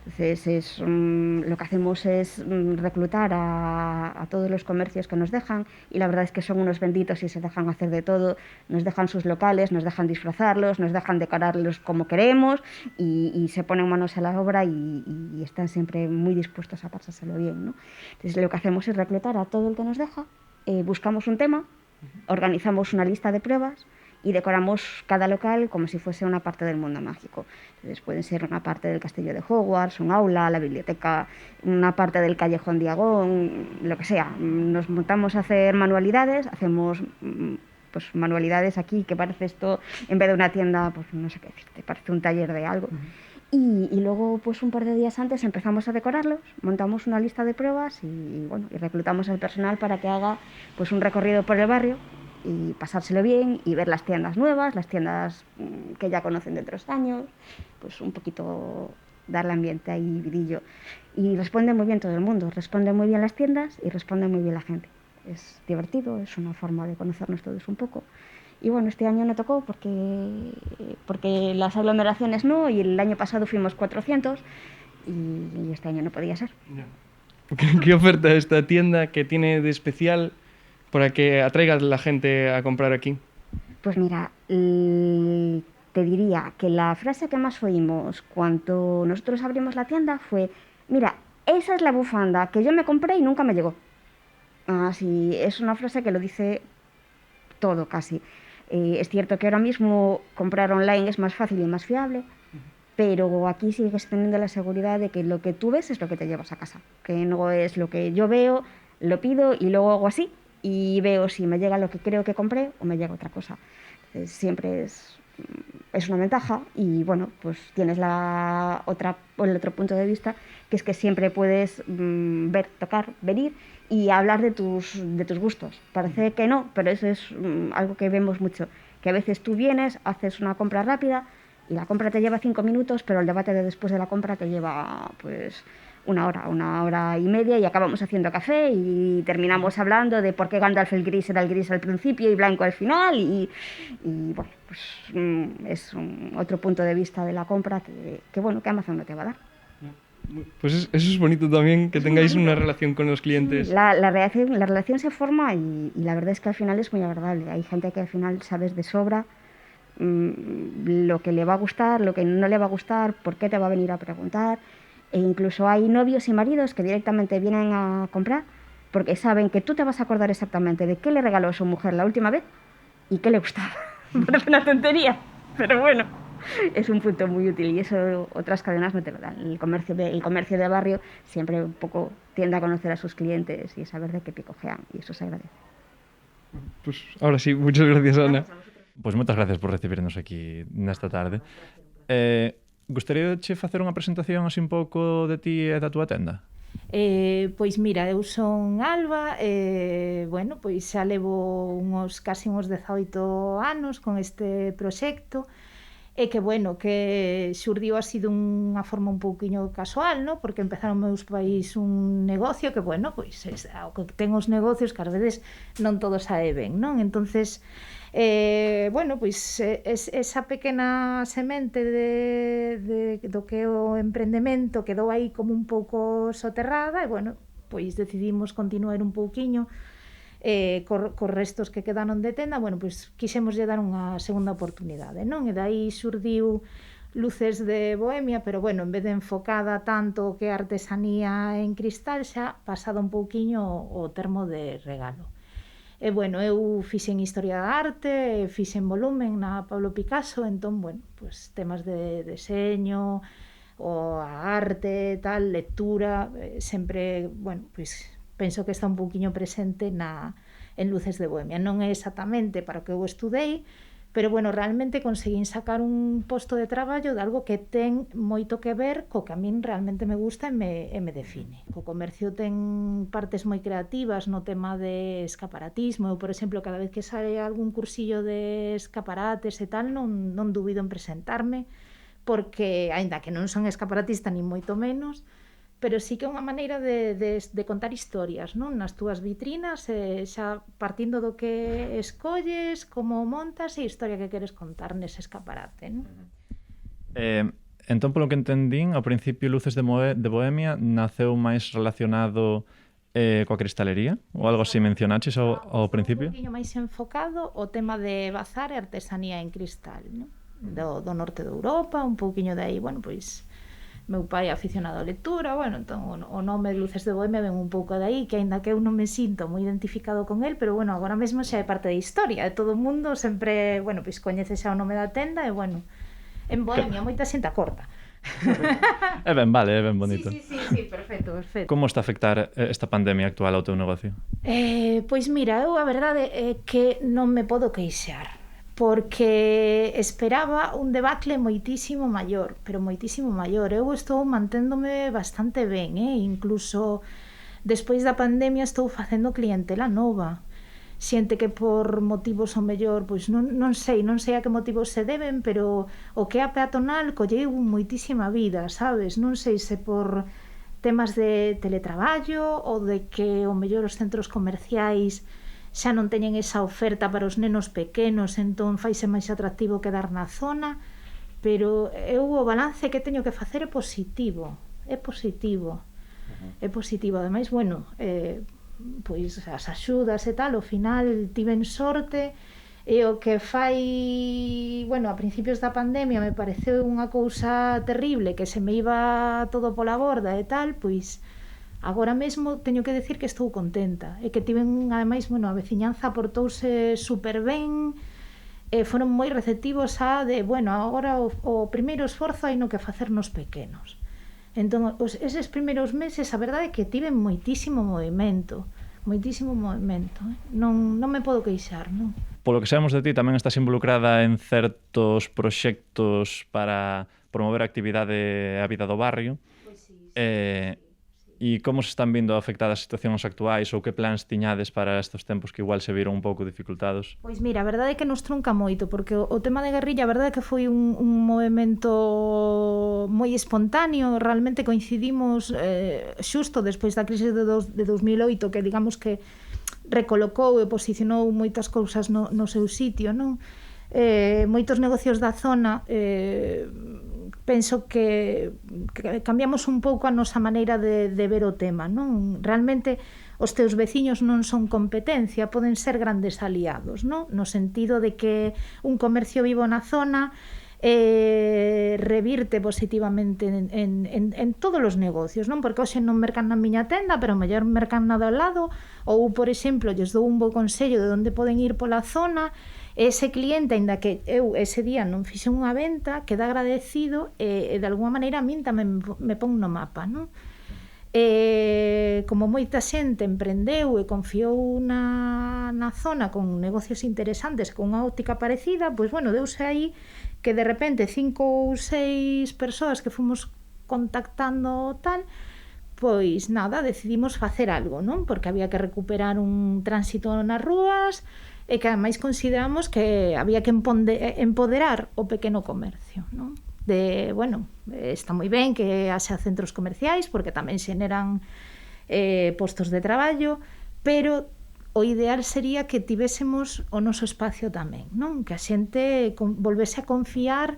Entonces lo que hacemos es reclutar a todos los comercios que nos dejan y la verdad es que son unos benditos y se dejan hacer de todo, nos dejan sus locales, nos dejan disfrazarlos, nos dejan decorarlos como queremos y se ponen manos a la obra y están siempre muy dispuestos a pasárselo bien, ¿no? Entonces lo que hacemos es reclutar a todo el que nos deja, buscamos un tema, organizamos una lista de pruebas y decoramos cada local como si fuese una parte del mundo mágico. Entonces pueden ser una parte del castillo de Hogwarts, un aula, la biblioteca, una parte del callejón Diagón, lo que sea. Nos montamos a hacer manualidades, hacemos pues manualidades aquí, que parece esto, en vez de una tienda, pues no sé qué decirte, parece un taller de algo. Y luego, pues un par de días antes empezamos a decorarlos, montamos una lista de pruebas y bueno, y reclutamos al personal para que haga pues un recorrido por el barrio y pasárselo bien y ver las tiendas nuevas, las tiendas que ya conocen de otros años, pues un poquito darle ambiente ahí, vidillo. Y responde muy bien todo el mundo, responde muy bien las tiendas y responde muy bien la gente. Es divertido, es una forma de conocernos todos un poco. Y bueno, este año no tocó porque las aglomeraciones no, y el año pasado fuimos 400 y este año no podía ser. ¿Qué oferta esta tienda que tiene de especial para que atraiga a la gente a comprar aquí? Pues mira, te diría que la frase que más oímos cuando nosotros abrimos la tienda fue: mira, esa es la bufanda que yo me compré y nunca me llegó. Sí, es una frase que lo dice todo casi. Es cierto que ahora mismo comprar online es más fácil y más fiable, pero aquí sigues teniendo la seguridad de que lo que tú ves es lo que te llevas a casa, que no es lo que yo veo, lo pido y luego hago así y veo si me llega lo que creo que compré o me llega otra cosa. Entonces, siempre es una ventaja y bueno, pues tienes el otro punto de vista, que es que siempre puedes ver, tocar, venir y hablar de tus gustos. Parece que no, pero eso es algo que vemos mucho, que a veces tú vienes, haces una compra rápida y la compra te lleva 5 minutos, pero el debate de después de la compra te lleva pues una hora y media y acabamos haciendo café y terminamos hablando de por qué Gandalf el gris era el gris al principio y blanco al final y bueno, pues es otro punto de vista de la compra que bueno, que Amazon no te va a dar. Pues eso es bonito también, que tengáis una relación con los clientes. Sí, la relación se forma y la verdad es que al final es muy agradable. Hay gente que al final sabes de sobra lo que le va a gustar, lo que no le va a gustar, por qué te va a venir a preguntar. E incluso hay novios y maridos que directamente vienen a comprar porque saben que tú te vas a acordar exactamente de qué le regaló a su mujer la última vez y qué le gustaba. Parece una tontería, pero bueno, es un punto muy útil y eso otras cadenas no te lo dan. El comercio de barrio siempre un poco tiende a conocer a sus clientes y saber de qué picojean y eso se agradece. Pues ahora sí, muchas gracias, Ana. Pois moitas gracias por recibirnos aquí nesta tarde. Gustaría che facer unha presentación así un pouco de ti e da túa tenda? Pois mira, eu son Alba, bueno, pois xa levo casi uns 18 anos con este proxecto, e que, bueno, que xurdiu así dunha forma un pouquiño casual, no? Porque empezaron meus pais un negocio que, bueno, pois o que ten os negocios que ás veces non todo sae ben, non? Entonces, bueno, pois esa pequena semente do que é o emprendemento quedou aí como un pouco soterrada e, bueno, pois decidimos continuar un pouquiño cos restos que quedaron de tenda, bueno, pois quixémoslle dar unha segunda oportunidade, non? E dai xurdiu Luces de Bohemia, pero, bueno, en vez de enfocada tanto que a artesanía en cristal, xa pasado un pouquiño o termo de regalo. E, bueno, eu fixen Historia da Arte, fixen volumen na Pablo Picasso, entón, bueno, pois temas de deseño, o a arte, tal, lectura, sempre, bueno, pois penso que está un pouquiño presente en Luces de Bohemia. Non é exactamente para o que eu estudei, pero, bueno, realmente conseguín sacar un posto de traballo de algo que ten moito que ver co que a min realmente me gusta e me define. O comercio ten partes moi creativas no tema de escaparatismo. Eu, por exemplo, cada vez que sale algún cursillo de escaparates e tal, non dubido en presentarme, porque, aínda que non son escaparatista ni moito menos, pero sí que é unha maneira de contar historias, non? Nas túas vitrinas, xa partindo do que escolles, como montas e a historia que queres contar nese escaparate, non? Entón, polo que entendín, ao principio Luces de Bohemia naceu máis relacionado coa cristalería? Ou algo así mencionaches ao principio? Un poquinho máis enfocado o tema de bazar e artesanía en cristal, non? Do norte de Europa, un pouquiño de aí, bueno, pois meu pai é aficionado á lectura, bueno, entón o nome de Luces de Bohemia ven un pouco de aí, que aínda que eu non me sinto moi identificado con el, pero, bueno, agora mesmo xa é parte da historia, e todo o mundo sempre, bueno, pois coñece xa o nome da tenda, e, bueno, en Bohemia moita xente a corta. É ben, vale, é ben bonito. Sí, perfecto. Como está a afectar esta pandemia actual ao teu negocio? Pois mira, eu a verdade é que non me podo queixar, porque esperaba un debacle moitísimo maior, pero moitísimo maior. Eu estou manténdome bastante ben, incluso despois da pandemia estou facendo clientela nova. Xente que por motivos ao mellor, pois non sei a que motivos se deben, pero o que é a peatonal colleu moitísima vida, sabes? Non sei se por temas de teletraballo ou de que ao mellor os centros comerciais xa non teñen esa oferta para os nenos pequenos, entón faise máis atractivo quedar na zona, pero eu o balance que teño que facer é positivo. É positivo. Ademais, bueno, pois as axudas e tal, ao final tiven sorte, e o que fai, bueno, a principios da pandemia me pareceu unha cousa terrible, que se me iba todo pola borda e tal, pois agora mesmo teño que decir que estou contenta e que tiven, ademais, bueno, a veciñanza portouse super ben, foron moi receptivos bueno, agora o primeiro esforzo hai no que facernos pequenos. Entón, eses primeiros meses, a verdade é que tiven moitísimo movimento. Non me podo queixar, non? Polo que sabemos de ti, tamén estás involucrada en certos proxectos para promover a actividade e a vida do barrio. Pois sí. E como se están vindo afectadas as situacións actuais ou que plans tiñades para estes tempos que igual se viron un pouco dificultados? Pois mira, a verdade é que nos trunca moito, porque o tema de guerrilla, a verdade é que foi un movimento moi espontáneo, realmente coincidimos xusto despois da crise de 2008, que digamos que recolocou e posicionou moitas cousas no seu sitio, non? Moitos negocios da zona penso que cambiamos un pouco a nosa maneira de ver o tema, non? Realmente os teus veciños non son competencia, poden ser grandes aliados, non? No sentido de que un comercio vivo na zona revirte positivamente en todos os negocios, non? Porque hoxe non mercan na miña tenda, pero mellor mercan na do lado, ou, por exemplo, lles dou un bo consello de onde poden ir pola zona. Ese cliente, aínda que eu ese día non fixe unha venta, queda agradecido e de alguma maneira a min tamén me pon no mapa, non? Como moita xente emprendeu e confiou na zona con negocios interesantes, con unha óptica parecida, pois, bueno, deuse aí que de repente 5 ou 6 persoas que fomos contactando tal, pois nada, decidimos facer algo, non? Porque había que recuperar un tránsito nas rúas e que ademais consideramos que había que empoderar o pequeno comercio, non? Bueno, está moi ben que haxa centros comerciais porque tamén xeneran postos de traballo, pero o ideal sería que tivésemos o noso espacio tamén, non? Que a xente volvese a confiar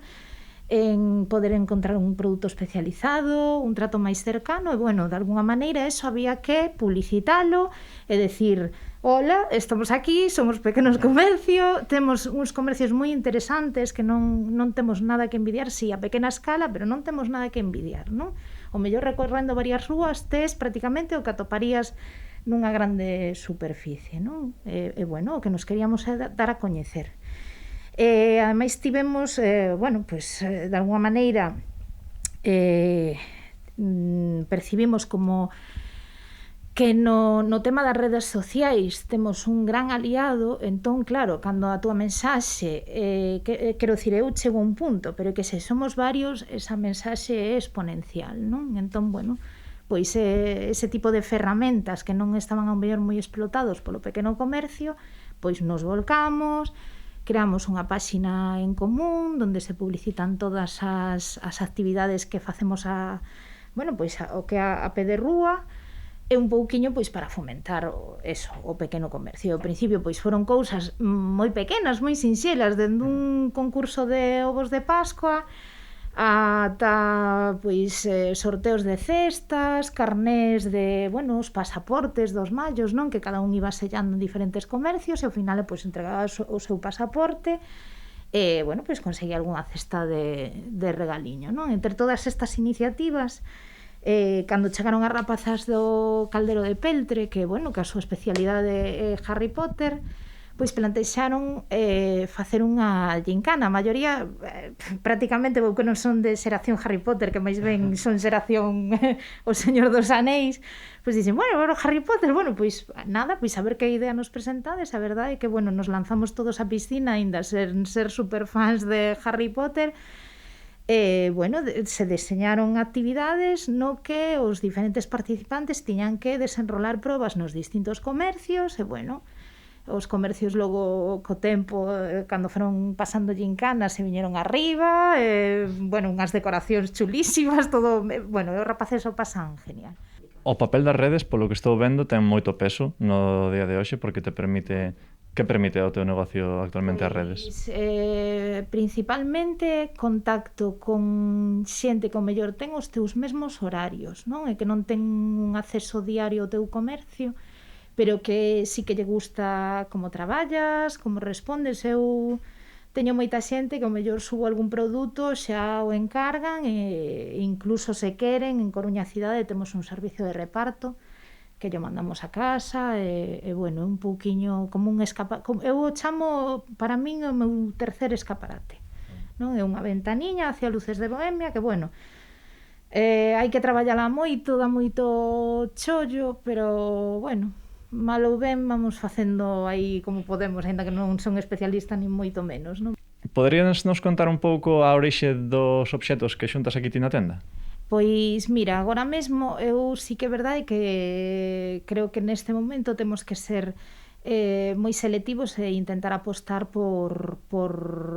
en poder encontrar un produto especializado, un trato máis cercano e, bueno, de alguna maneira eso había que publicitalo e decir: hola, estamos aquí, somos pequenos comercio, temos uns comercios moi interesantes que non temos nada que envidiar, si a pequena escala, pero non temos nada que envidiar, non? O mellor recorrendo varias rúas tes prácticamente o que atoparías nunha grande superficie, non? Bueno, o que nos queríamos é dar a coñecer. Ademais tivemos, bueno, pues, de alguna maneira percibimos como que no tema das redes sociais temos un gran aliado. Entón, claro, cando a túa mensaxe, quero dicir, eu chego a un punto, pero que se somos varios, esa mensaxe é exponencial, non? Entón, bueno, pois ese tipo de ferramentas que non estaban ao mellor moi explotados polo pequeno comercio, pois nos volcamos, creamos unha páxina en común onde se publicitan todas as actividades que facemos bueno, pois o que a pé de rúa, e un pouquiño pois para fomentar o pequeno comercio. Ao principio pois foron cousas moi pequenas, moi sinxelas, dende un concurso de ovos de Pascua ata pois sorteos de cestas, carnés de, bueno, os pasaportes dos mallos, non? Que cada un iba sellando en diferentes comercios e ao final pois entregaba o seu pasaporte e, bueno, pois conseguía algunha cesta de regaliño, non? Entre todas estas iniciativas, cando chegaron as rapazas do Caldero de Peltre, que, bueno, que a súa especialidade é Harry Potter, pois plantexaron facer unha gincana. A maioría prácticamente vou que non son de xeración Harry Potter, que máis ben son xeración O Señor dos Anéis, pois dicen, bueno, Harry Potter, bueno, pois nada, pois a ver que idea nos presentades. A verdade é que, bueno, nos lanzamos todos á piscina, aínda ser superfans de Harry Potter. Bueno, se deseñaron actividades no que os diferentes participantes tiñan que desenrolar probas nos distintos comercios e, bueno, os comercios logo co tempo, cando foron pasando gincanas, se viñeron arriba, bueno, unhas decoracións chulísimas, todo, bueno, os rapaces o pasan genial. O papel das redes, polo que estou vendo, ten moito peso no día de hoxe porque te permite... Que permite ao teu negocio actualmente as redes? Principalmente contacto con xente que o mellor ten os teus mesmos horarios, non? E que non ten un acceso diario ao teu comercio, pero que sí que lle gusta como traballas, como respondes. Eu teño moita xente que o mellor subo algún produto, xa o encargan e incluso se queren, en Coruña cidade temos un servicio de reparto que lle mandamos a casa e bueno, un pouquiño como un escaparate. Eu o chamo, para min, o meu terceiro escaparate, non? É unha ventaniña hacia Luces de Bohemia que, bueno, hai que traballala moito, dá moito chollo, pero, bueno, mal ou ben vamos facendo aí como podemos, aínda que non son especialista nin moito menos, non? Poderías nos contar un pouco a orixe dos obxetos que xuntas aquí ti na tenda? Pois, mira, agora mesmo eu sí que é verdade que creo que neste momento temos que ser moi selectivos e intentar apostar por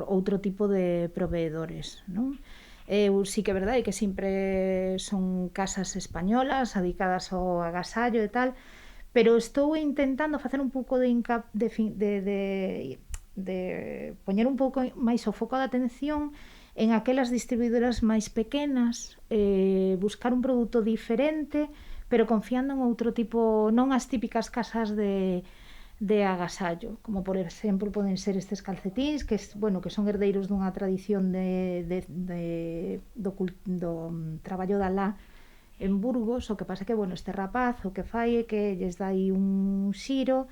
outro tipo de proveedores, non? Eu sí que é verdade que sempre son casas españolas dedicadas ao agasallo e tal, pero estou intentando facer un pouco de poñer un pouco máis o foco de atención en aquelas distribuidoras máis pequenas, buscar un produto diferente, pero confiando en outro tipo, non as típicas casas de agasallo, como por exemplo poden ser estes calcetíns, que, bueno, que son herdeiros dunha tradición do traballo da lá en Burgos. O que pasa que, bueno, este rapaz o que fai é que lles dá aí un xiro,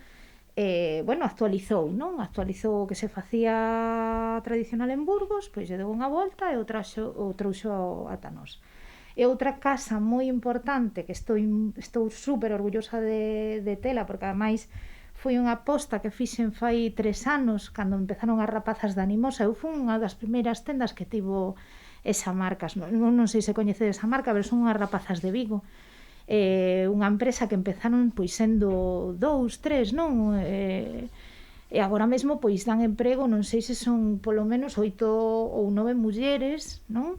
bueno, actualizou, non? Actualizou o que se facía tradicional en Burgos, pois lle deu unha volta e o trouxo ata nós. E outra casa moi importante que estou super orgullosa de tela, porque ademais foi unha aposta que fixen fai 3 anos, cando empezaron as rapazas de Animosa. Eu fui unha das primeiras tendas que tivo esa marca. Non sei se coñecedes esa marca, pero son unhas rapazas de Vigo. Unha empresa que empezaron pois sendo 2, 3, non? E agora mesmo pois dan emprego, non sei se son polo menos 8 ou 9 mulleres, non?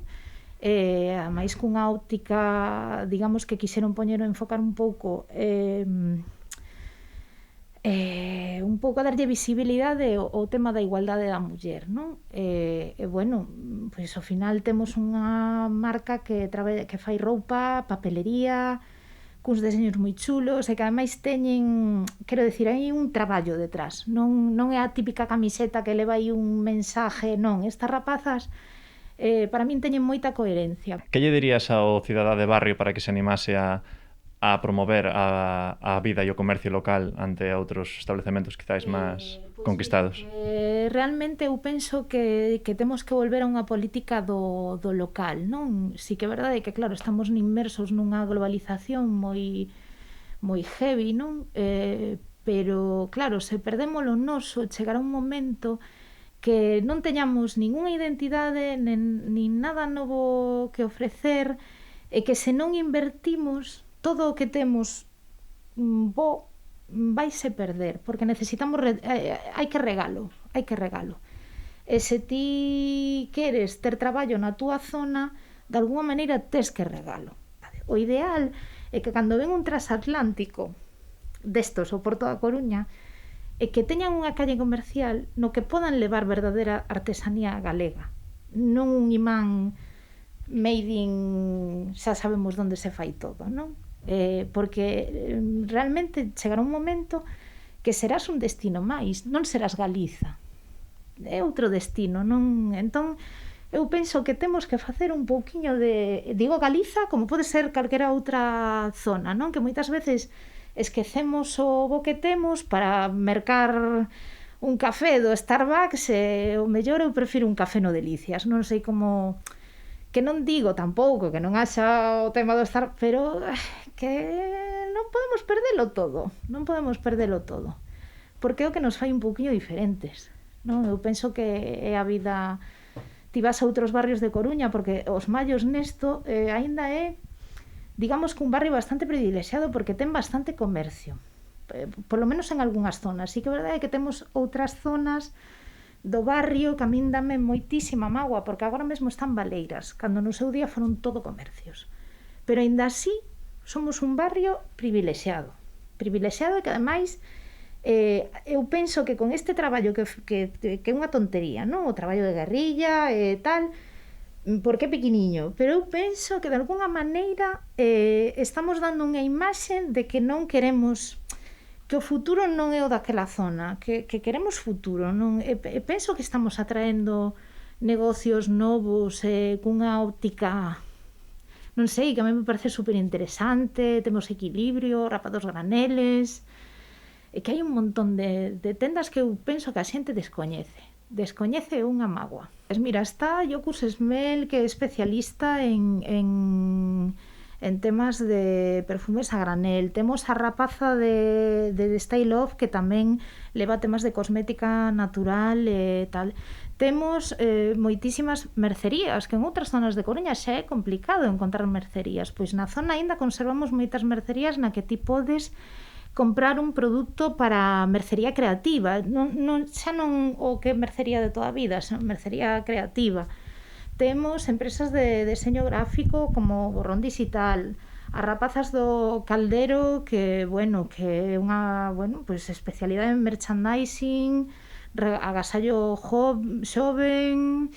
Ademais cunha óptica, digamos, que quixeron poñer o enfocar un pouco darlle visibilidade ao tema da igualdade da muller, non? Bueno, pois ao final temos unha marca que fai roupa, papelería, cuns deseños moi chulos e que ademais teñen, quero dicir, hai un traballo detrás, non é a típica camiseta que leva aí un mensaje, non, estas rapazas para min teñen moita coherencia. Que lle dirías ao cidadá de barrio para que se animase a promover a vida e o comercio local ante outros establecementos quizáis máis conquistados? Realmente eu penso que temos que volver a unha política do local, non? Si que é verdade que, claro, estamos inmersos nunha globalización moi heavy, non? Pero, claro, se perdemos o noso, chegará un momento que non teñamos ningunha identidade nin nada novo que ofrecer e que se non invertimos todo o que temos vaise perder, porque necesitamos hai que regalo. E se ti queres ter traballo na túa zona, de alguma maneira tes que regalo. O ideal é que cando ven un transatlántico destos ao Porto da Coruña, e que teñan unha calle comercial no que podan levar verdadeira artesanía galega, non un imán made in xa sabemos onde se fai todo, non? Porque realmente chegará un momento que serás un destino máis, non serás Galiza, é outro destino, non? Entón, eu penso que temos que facer un pouquiño digo Galiza como pode ser calquera outra zona, non? Que moitas veces esquecemos o bo que temos para mercar un café do Starbucks e o mellor eu prefiro un café no Delicias. Non sei como... Que non digo tampouco que non haxa o tema do Starbucks, pero que non podemos perdelo todo. Porque é o que nos fai un pouquiño diferentes, non? Eu penso que é a vida... Ti vas a outros barrios de Coruña, porque os Mallos nesto aínda é, digamos que un barrio bastante privilexiado porque ten bastante comercio, polo menos en algunhas zonas. Sí que é verdade que temos outras zonas do barrio que a min dame moitísima mágoa, porque agora mesmo están baleiras, cando no seu día foron todo comercios. Pero aínda así somos un barrio privilexiado e que ademais eu penso que con este traballo que é unha tontería, non? O traballo de guerrilla e tal, porque é pequeniño, pero eu penso que de alguna maneira estamos dando unha imaxe de que non queremos, que o futuro non é o daquela zona, que queremos futuro, non? E penso que estamos atraendo negocios novos cunha óptica, non sei, que a mí me parece super interesante, temos equilibrio, rapados graneles, e que hai un montón de tendas que eu penso que a xente descoñece unha mágoa. Mira, está Jocus Smell, que é especialista en temas de perfumes a granel. Temos a rapaza de Style Off, que tamén leva temas de cosmética natural e tal. Temos moitísimas mercerías, que en outras zonas de Coruña xa é complicado encontrar mercerías. Pois na zona aínda conservamos moitas mercerías na que ti podes comprar un produto para mercería creativa, xa non o que é mercería de toda a vida, xa mercería creativa. Temos empresas de deseño gráfico como Borrón Digital, as rapazas do Caldero, que é unha especialidade en merchandising, agasallo xoven.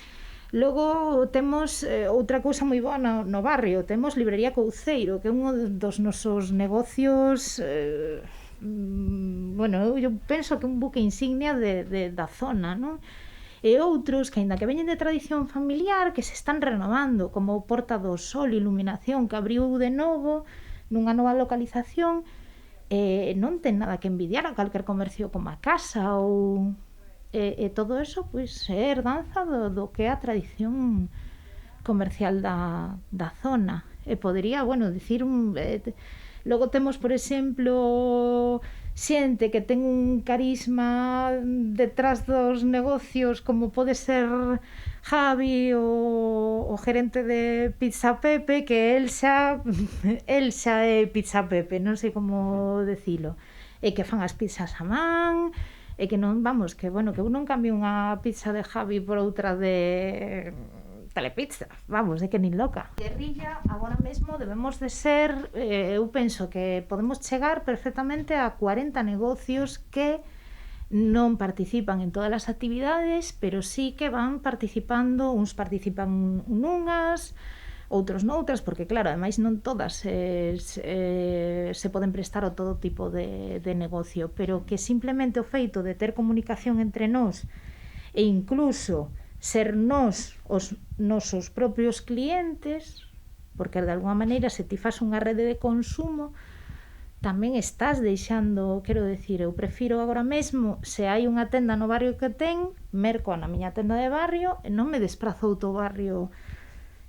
Logo temos outra cousa moi boa no barrio, temos Librería Couceiro, que é un dos nosos negocios, eu penso que un buque insignia da zona, non? E outros que, aínda que veñen de tradición familiar, que se están renovando, como Porta do Sol Iluminación, que abriu de novo nunha nova localización, non ten nada que envidiar a calquer comercio como a Casa ou... E todo eso pois é herdanza do que é a tradición comercial da zona. E podería, bueno, dicir logo temos, por exemplo, xente que ten un carisma detrás dos negocios, como pode ser Javi, o gerente de Pizza Pepe, que el xa é Pizza Pepe, non sei como decilo, e que fan as pizzas a man, e que non, vamos, que bueno, que eu non cambio unha pizza de Javi por outra de Telepizza, vamos, é que nin loca. Guerrilla, agora mesmo debemos de ser, eu penso que podemos chegar perfectamente a 40 negocios que non participan en todas as actividades, pero sí que van participando, uns participan nunhas, outros noutras, porque claro, ademais non todas se poden prestar a todo tipo de negocio, pero que simplemente o feito de ter comunicación entre nós e incluso ser nós os nosos propios clientes, porque de alguma maneira se ti fas unha rede de consumo tamén estás deixando, quero decir, eu prefiro agora mesmo, se hai unha tenda no barrio que ten, merco na miña tenda de barrio e non me desprazo a outro barrio,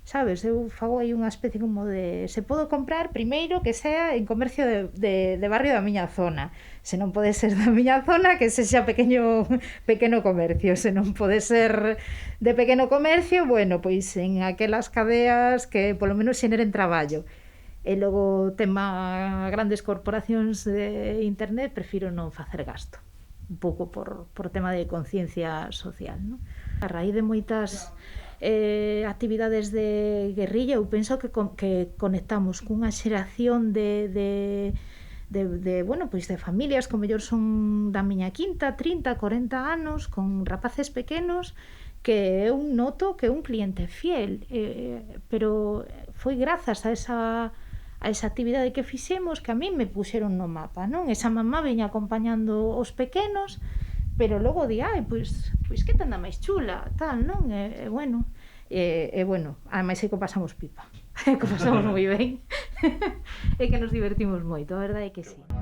sabes, eu fago aí unha especie como de, se podo comprar primeiro que sea en comercio de barrio da miña zona, se non pode ser da miña zona que sexa pequeno comercio, se non pode ser de pequeno comercio, bueno, pois en aquelas cadeas que polo menos xeneren traballo. E logo tema grandes corporacións de internet, prefiro non facer gasto, un pouco por tema de conciencia social, non? A raíz de moitas actividades de guerrilla, eu penso que conectamos cunha xeración de bueno, pois de familias que mellor son da miña quinta, 30, 40 anos, con rapaces pequenos, que eu noto que é un cliente fiel, pero foi grazas a esa actividade que fixemos que a mí me puxeron no mapa, non? Esa mamá viña acompañando os pequenos, pero logo di, pois que tenda máis chula, tal, non? Bueno, ademais é que pasamos pipa, que pasamos moi ben, e que nos divertimos moito, a verdade é que sí.